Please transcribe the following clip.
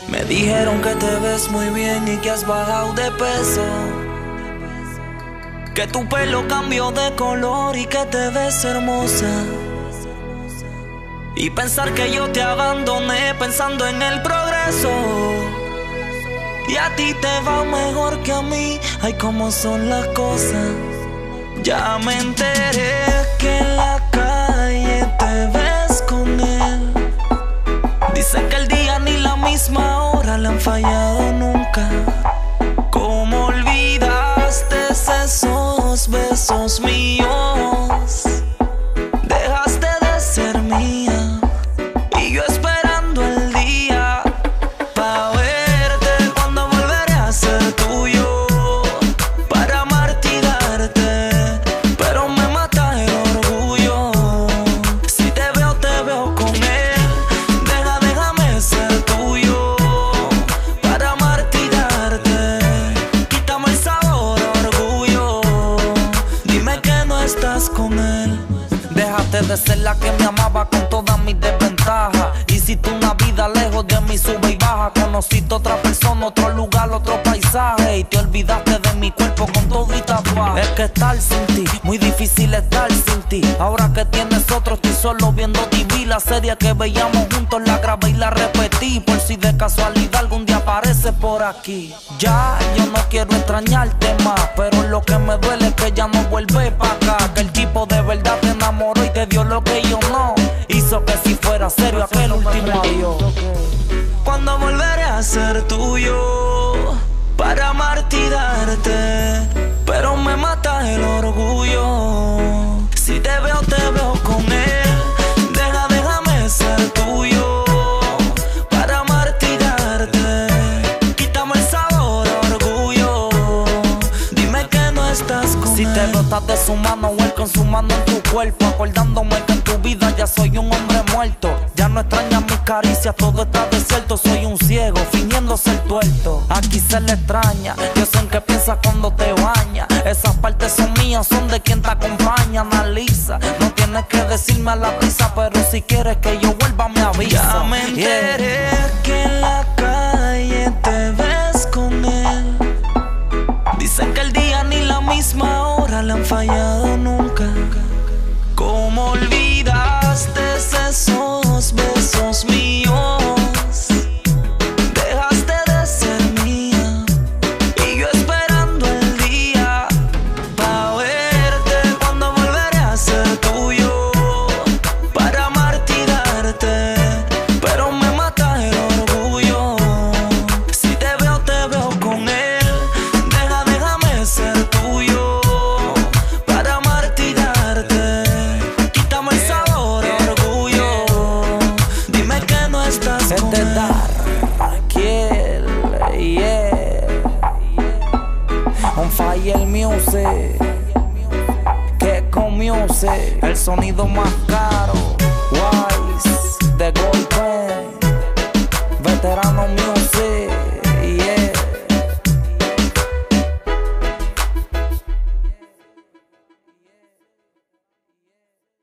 Me dijeron que te ves muy bien y que has bajado de peso, que tu pelo cambió de color y que te ves hermosa. Y pensar que yo te abandoné pensando en el progreso, y a ti te va mejor que a mí. Ay, cómo son las cosas. Ya me enteré que en la calle te ves con él. Dicen que el día ni la misma hora le han fallado nunca. ¿Cómo olvidaste esos besos míos? Dejaste de ser mía y yo esperando el día pa' verte cuando volveré a ser tuyo, para amarte y darte, pero me mata el orgullo. Si te veo con él, déjame ser tuyo, para amarte y darte. Quítame el sabor a orgullo, dime que no estás con él. Dejaste de ser la que me amaba con todas mis desventajas. Hiciste una vida lejos de mí, sube y baja. Conociste otra persona, otro lugar, otro paisaje, y te olvidaste de mi cuerpo con todo y tatuaje. Es que estar sin ti, muy difícil estar sin ti. Ahora que tienes otro, estoy solo viendo TV. La serie que veíamos juntos la grabé y la repetí, por si de casualidad algún día apareces por aquí. Ya, yo no quiero extrañarte más, pero lo que me duele es que ya no vuelve pa' acá. Que el tipo de verdad te enamoró y te dio lo que yo no. Hizo que si fuera serio aquel último adiós. Cuando volveré a ser tuyo, para amarte y darte, pero me mata el orgullo. Si te veo con él, déjame ser tuyo, para amarte y darte. Quítame el sabor a orgullo, dime que no estás con él. Si te veo estás de su mano o él con su mano en tu cuerpo, acordándome que en tu vida ya soy un hombre muerto. Ya no extrañas mis caricias, todo está desierto. Soy un ciego, fingiendo ser tuerto. Aquí se le extraña, yo sé en qué piensas cuando te bañas. Esas partes son mías, son de quien te acompaña. Analiza, no tienes que decirme a la prisa, pero si quieres que yo vuelva me avisa. Ya me enteré que en la calle te ves con él. Dicen que el día ni la misma hora le han fallado nunca. ¿Cómo olvidaste esos besos míos? Dejaste de ser mía y yo esperando el día pa' verte cuando volveré a ser tuyo, para amarte y darte, pero me mata el orgullo. Si te veo con él, déjame ser tuyo, para amarte y darte. Quítame el sabor a orgullo, dime que no estás con él. Kill, yeah. On Fire Music, Keko Music, el sonido más caro. Wise, The Gold Pen, Veterano Music.